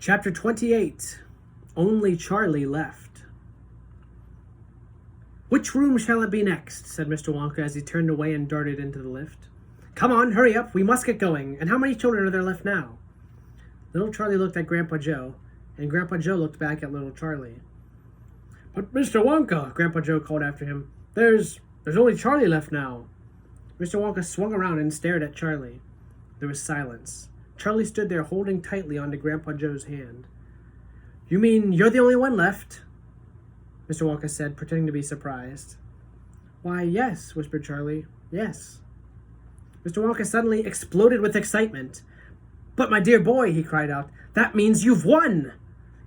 Chapter 28. Only Charlie Left. "Which room shall it be next?" said Mr. Wonka as he turned away and darted into the lift. "Come on, hurry up, we must get going. And how many children are there left now?" Little Charlie looked at Grandpa Joe, and Grandpa Joe looked back at little Charlie. "But Mr. Wonka," Grandpa Joe called after him, there's only Charlie left now." Mr. Wonka swung around and stared at Charlie. There was silence. Charlie stood there holding tightly onto Grandpa Joe's hand. "You mean you're the only one left?" Mr. Wonka said, pretending to be surprised. "Why, yes," whispered Charlie. "Yes." Mr. Wonka suddenly exploded with excitement. "But my dear boy," he cried out, "that means you've won!"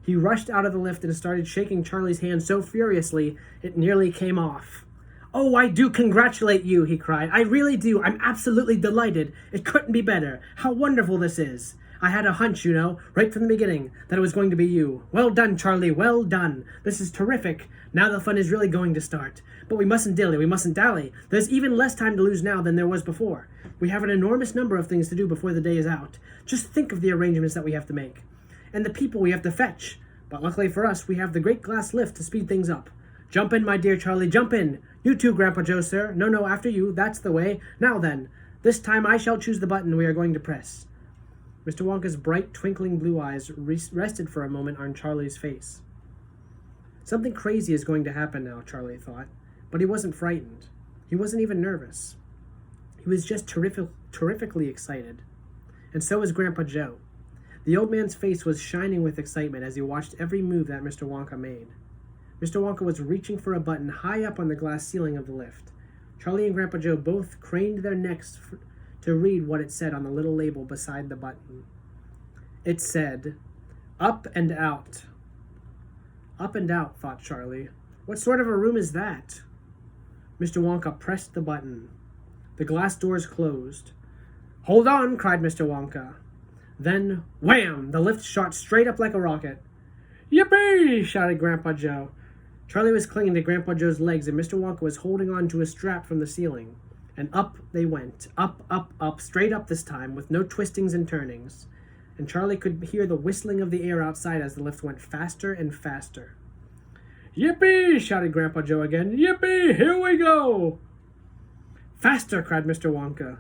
He rushed out of the lift and started shaking Charlie's hand so furiously it nearly came off. "Oh, I do congratulate you," he cried. "I really do. I'm absolutely delighted. It couldn't be better. How wonderful this is. I had a hunch, right from the beginning, that it was going to be you. Well done, Charlie, well done. This is terrific. Now the fun is really going to start. But we mustn't dally. There's even less time to lose now than there was before. We have an enormous number of things to do before the day is out. Just think of the arrangements that we have to make. And the people we have to fetch. But luckily for us, we have the great glass lift to speed things up. Jump in, my dear Charlie, jump in. You too, Grandpa Joe, sir. No, after you. That's the way. Now then, this time I shall choose the button we are going to press." Mr. Wonka's bright, twinkling blue eyes rested for a moment on Charlie's face. Something crazy is going to happen now, Charlie thought, but he wasn't frightened. He wasn't even nervous. He was just terrifically excited. And so was Grandpa Joe. The old man's face was shining with excitement as he watched every move that Mr. Wonka made. Mr. Wonka was reaching for a button high up on the glass ceiling of the lift. Charlie and Grandpa Joe both craned their necks to read what it said on the little label beside the button. It said, "Up and out." "Up and out," thought Charlie. "What sort of a room is that?" Mr. Wonka pressed the button. The glass doors closed. "Hold on," cried Mr. Wonka. Then, wham! The lift shot straight up like a rocket. "Yippee!" shouted Grandpa Joe. Charlie was clinging to Grandpa Joe's legs, and Mr. Wonka was holding on to a strap from the ceiling. And up they went, up, straight up this time, with no twistings and turnings. And Charlie could hear the whistling of the air outside as the lift went faster and faster. "Yippee!" shouted Grandpa Joe again. "Yippee! Here we go!" "Faster!" cried Mr. Wonka,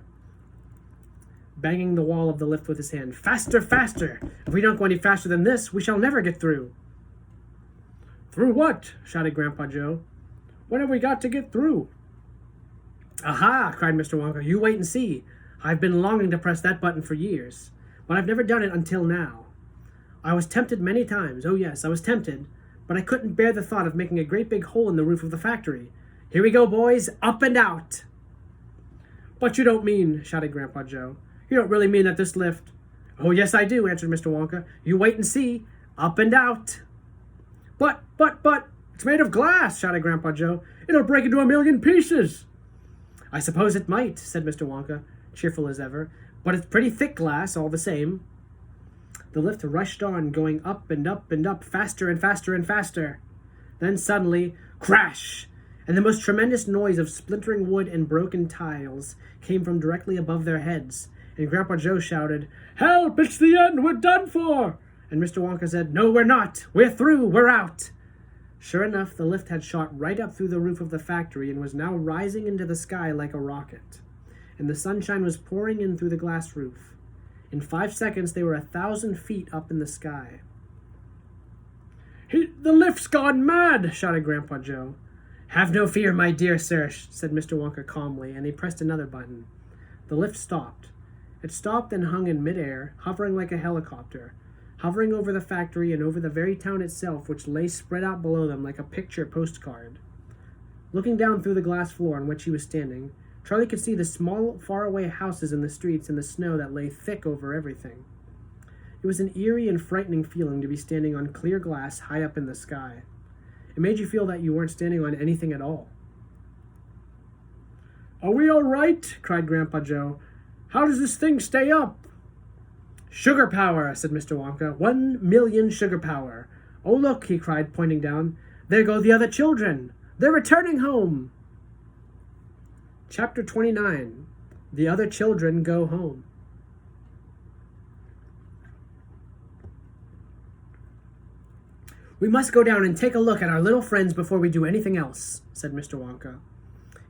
banging the wall of the lift with his hand. "Faster, faster! If we don't go any faster than this, we shall never get through." "Through what?" shouted Grandpa Joe. "What have we got to get through?" "Aha!" cried Mr. Wonka. "You wait and see. I've been longing to press that button for years, but I've never done it until now. I was tempted many times. Oh yes, I was tempted, but I couldn't bear the thought of making a great big hole in the roof of the factory. Here we go, boys. Up and out!" "But you don't mean," shouted Grandpa Joe. "You don't really mean that this lift—" "Oh yes, I do," answered Mr. Wonka. "You wait and see. Up and out." But, it's made of glass," shouted Grandpa Joe. "It'll break into a million pieces." "I suppose it might," said Mr. Wonka, cheerful as ever, "but it's pretty thick glass, all the same." The lift rushed on, going up and up and up, faster and faster and faster. Then suddenly, crash! And the most tremendous noise of splintering wood and broken tiles came from directly above their heads, and Grandpa Joe shouted, "Help! It's the end! We're done for!" And Mr. Wonka said, "No, we're not! We're through! We're out!" Sure enough, the lift had shot right up through the roof of the factory and was now rising into the sky like a rocket. And the sunshine was pouring in through the glass roof. In 5 seconds, they were 1,000 feet up in the sky. "The lift's gone mad!" shouted Grandpa Joe. "Have no fear, my dear sir," said Mr. Wonka calmly, and he pressed another button. The lift stopped. It stopped and hung in midair, hovering like a helicopter, hovering over the factory and over the very town itself, which lay spread out below them like a picture postcard. Looking down through the glass floor on which he was standing, Charlie could see the small, faraway houses in the streets and the snow that lay thick over everything. It was an eerie and frightening feeling to be standing on clear glass high up in the sky. It made you feel that you weren't standing on anything at all. "Are we all right?" cried Grandpa Joe. "How does this thing stay up?" "Sugar power," said Mr. Wonka. 1,000,000 sugar power. "Oh, look," he cried, pointing down. "There go the other children. They're returning home." Chapter 29. The Other Children Go Home. We must go down and take a look at our little friends before we do anything else, said Mr. Wonka.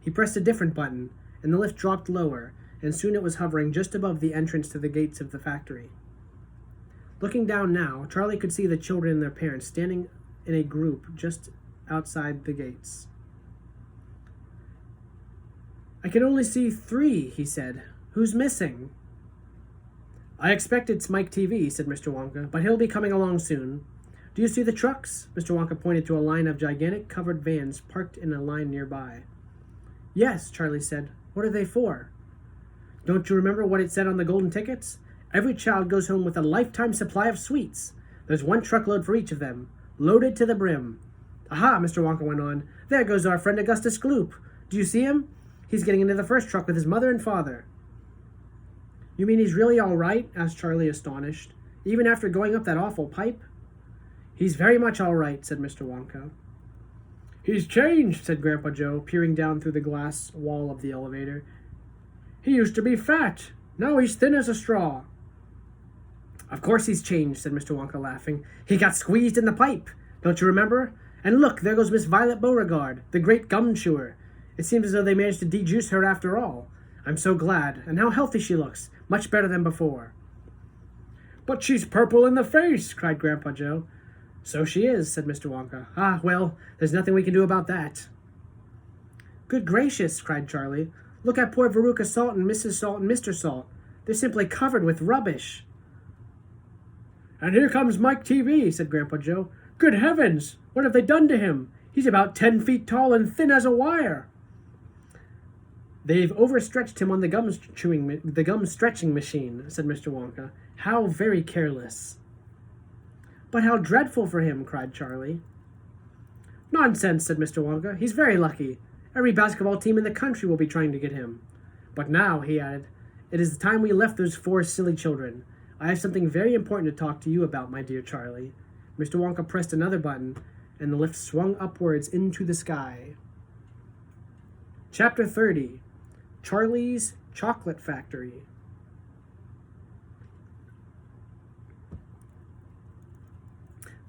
He pressed a different button, and the lift dropped lower, and soon it was hovering just above the entrance to the gates of the factory. Looking down now, Charlie could see the children and their parents standing in a group just outside the gates. I can only see 3, he said. Who's missing? I expect it's Mike TV, said Mr. Wonka, but he'll be coming along soon. Do you see the trucks? Mr. Wonka pointed to a line of gigantic covered vans parked in a line nearby. Yes, Charlie said. What are they for? Don't you remember what it said on the golden tickets? Every child goes home with a lifetime supply of sweets. There's 1 truckload for each of them, loaded to the brim. Aha, Mr. Wonka went on. There goes our friend Augustus Gloop. Do you see him? He's getting into the first truck with his mother and father. You mean he's really all right? Asked Charlie, astonished. Even after going up that awful pipe? He's very much all right, said Mr. Wonka. He's changed, said Grandpa Joe, peering down through the glass wall of the elevator. He used to be fat. Now he's thin as a straw. Of course he's changed, said Mr. Wonka, laughing. He got squeezed in the pipe. Don't you remember? And look, there goes Miss Violet Beauregard, the great gum chewer. It seems as though they managed to dejuice her after all. I'm so glad. And how healthy she looks. Much better than before. But she's purple in the face, cried Grandpa Joe. So she is, said Mr. Wonka. Ah, well, there's nothing we can do about that. Good gracious, cried Charlie. Look at poor Veruca Salt and Mrs. Salt and Mr. Salt. They're simply covered with rubbish. And here comes Mike TV, said Grandpa Joe. Good heavens! What have they done to him? He's about 10 feet tall and thin as a wire. They've overstretched him on the gum stretching machine, said Mr. Wonka. How very careless. But how dreadful for him, cried Charlie. Nonsense, said Mr. Wonka. He's very lucky. Every basketball team in the country will be trying to get him. But now, he added, it is the time we left those 4 silly children. I have something very important to talk to you about, my dear Charlie. Mr. Wonka pressed another button, and the lift swung upwards into the sky. Chapter 30. Charlie's Chocolate Factory.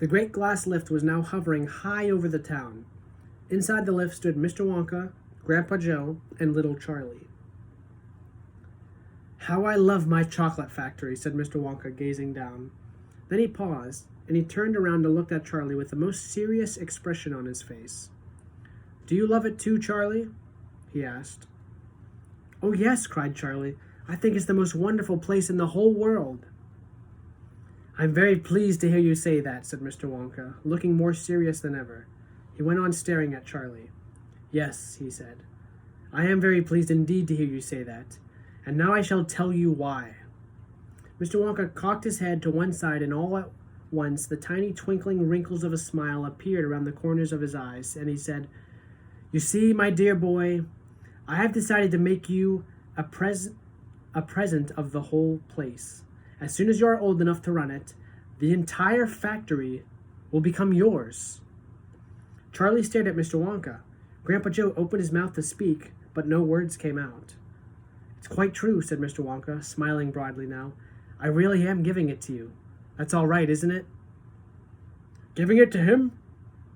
The great glass lift was now hovering high over the town. Inside the lift stood Mr. Wonka, Grandpa Joe, and little Charlie. How I love my chocolate factory, said Mr. Wonka, gazing down. Then he paused, and he turned around and looked at Charlie with the most serious expression on his face. Do you love it too, Charlie? He asked. Oh, yes, cried Charlie. I think it's the most wonderful place in the whole world. I'm very pleased to hear you say that, said Mr. Wonka, looking more serious than ever. He went on staring at Charlie. Yes, he said. I am very pleased indeed to hear you say that. And now I shall tell you why. Mr. Wonka cocked his head to one side, and all at once the tiny twinkling wrinkles of a smile appeared around the corners of his eyes, and he said, You see, my dear boy, I have decided to make you a present of the whole place. As soon as you are old enough to run it, the entire factory will become yours. Charlie stared at Mr. Wonka. Grandpa Joe opened his mouth to speak, but no words came out. It's quite true, said Mr. Wonka, smiling broadly now. I really am giving it to you. That's all right, isn't it? Giving it to him?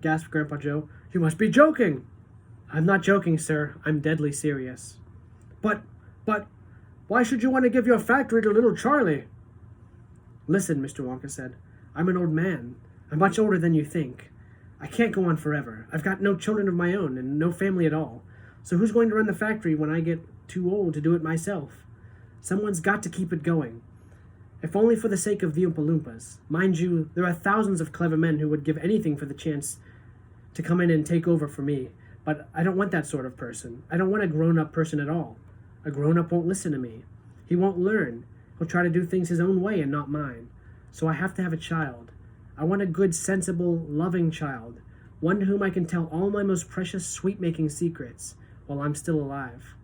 Gasped Grandpa Joe. You must be joking. I'm not joking, sir. I'm deadly serious. But, why should you want to give your factory to little Charlie? Listen, Mr. Wonka said. I'm an old man. I'm much older than you think. I can't go on forever. I've got no children of my own and no family at all. So who's going to run the factory when I get too old to do it myself? Someone's got to keep it going. If only for the sake of the Oompa Loompas. Mind you, there are thousands of clever men who would give anything for the chance to come in and take over for me. But I don't want that sort of person. I don't want a grown-up person at all. A grown-up won't listen to me. He won't learn. He'll try to do things his own way and not mine. So I have to have a child. I want a good, sensible, loving child. One to whom I can tell all my most precious sweet-making secrets while I'm still alive.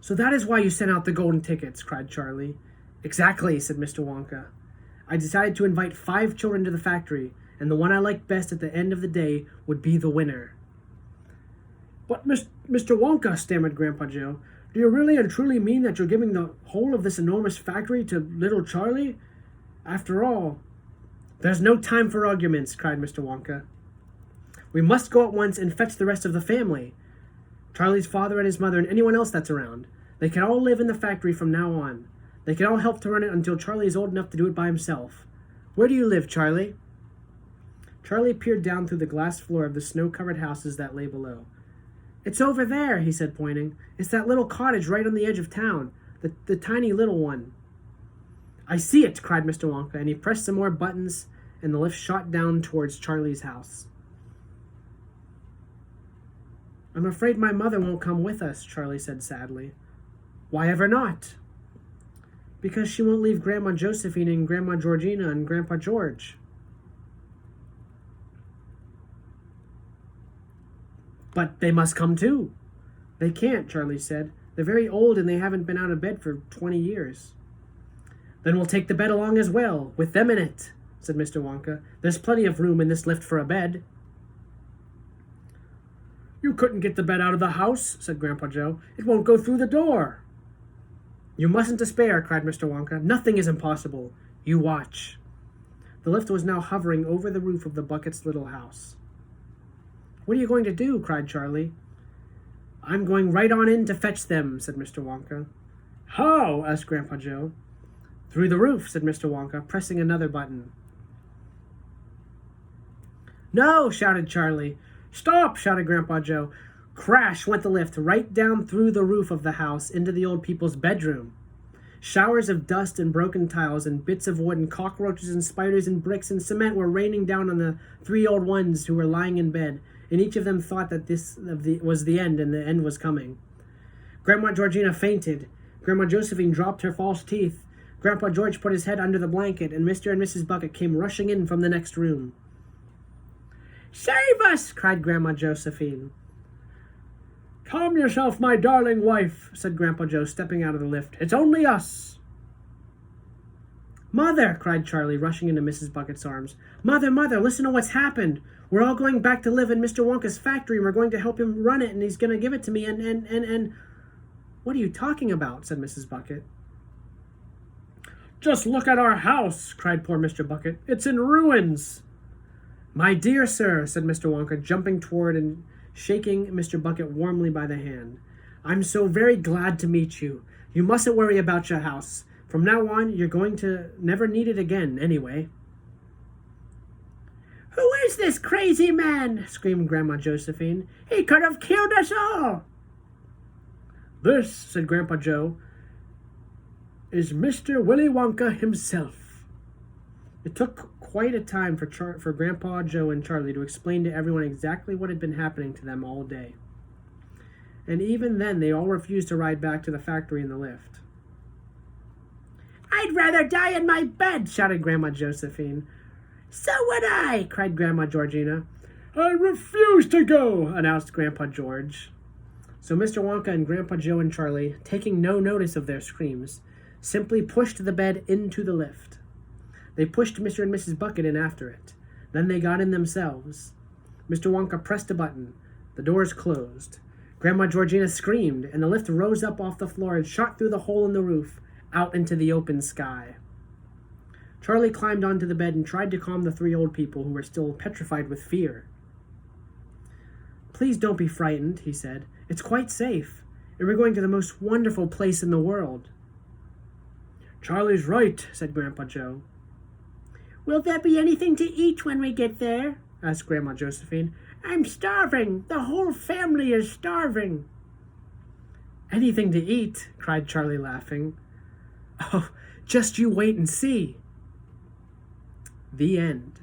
So that is why you sent out the golden tickets, cried Charlie. Exactly, said Mr. Wonka. I decided to invite 5 children to the factory, and the one I liked best at the end of the day would be the winner. But, Mr. Wonka, stammered Grandpa Joe, do you really and truly mean that you're giving the whole of this enormous factory to little Charlie? After all, There's no time for arguments, cried Mr. Wonka. We must go at once and fetch the rest of the family. Charlie's father and his mother and anyone else that's around. They can all live in the factory from now on. They can all help to run it until Charlie is old enough to do it by himself. Where do you live, Charlie? Charlie peered down through the glass floor of the snow-covered houses that lay below. It's over there, he said, pointing. It's that little cottage right on the edge of town. The tiny little one. I see it, cried Mr. Wonka, and he pressed some more buttons, and the lift shot down towards Charlie's house. I'm afraid my mother won't come with us, Charlie said sadly. Why ever not? Because she won't leave Grandma Josephine and Grandma Georgina and Grandpa George. But they must come too. They can't, Charlie said. They're very old and they haven't been out of bed for 20 years. Then we'll take the bed along as well, with them in it, said Mr. Wonka. There's plenty of room in this lift for a bed. You couldn't get the bed out of the house, said Grandpa Joe. It won't go through the door. You mustn't despair, cried Mr. Wonka. Nothing is impossible. You watch. The lift was now hovering over the roof of the Bucket's little house. What are you going to do? Cried Charlie. I'm going right on in to fetch them, said Mr. Wonka. How? Asked Grandpa Joe. Through the roof, said Mr. Wonka, pressing another button. No, shouted Charlie. Stop, shouted Grandpa Joe. Crash went the lift right down through the roof of the house into the old people's bedroom. Showers of dust and broken tiles and bits of wood and cockroaches and spiders and bricks and cement were raining down on the three old ones who were lying in bed, and each of them thought that this was the end and the end was coming. Grandma Georgina fainted. Grandma Josephine dropped her false teeth. Grandpa George put his head under the blanket, and Mr. and Mrs. Bucket came rushing in from the next room. Save us! Cried Grandma Josephine. Calm yourself, my darling wife, said Grandpa Joe, stepping out of the lift. It's only us. Mother, cried Charlie, rushing into Mrs. Bucket's arms. Mother, Mother, listen to what's happened. We're all going back to live in Mr. Wonka's factory, and we're going to help him run it, and he's going to give it to me, and... What are you talking about? Said Mrs. Bucket. Just look at our house, cried poor Mr. Bucket. It's in ruins. My dear sir, said Mr. Wonka, jumping toward and shaking Mr. Bucket warmly by the hand. I'm so very glad to meet you. You mustn't worry about your house. From now on, you're going to never need it again, anyway. Who is this crazy man? Screamed Grandma Josephine. He could have killed us all. This, said Grandpa Joe, is Mr. Willy Wonka himself. It took quite a time for Grandpa Joe and Charlie to explain to everyone exactly what had been happening to them all day. And even then, they all refused to ride back to the factory in the lift. I'd rather die in my bed, shouted Grandma Josephine. So would I, cried Grandma Georgina. I refuse to go, announced Grandpa George. So Mr. Wonka and Grandpa Joe and Charlie, taking no notice of their screams, simply pushed the bed into the lift. They pushed Mr. and Mrs. Bucket in after it. Then they got in themselves. Mr. Wonka pressed a button. The doors closed. Grandma Georgina screamed, and the lift rose up off the floor and shot through the hole in the roof, out into the open sky. Charlie climbed onto the bed and tried to calm the three old people who were still petrified with fear. Please don't be frightened, he said. It's quite safe, and we're going to the most wonderful place in the world. Charlie's right, said Grandpa Joe. Will there be anything to eat when we get there? Asked Grandma Josephine. I'm starving. The whole family is starving. Anything to eat, cried Charlie, laughing. Oh, just you wait and see. The end.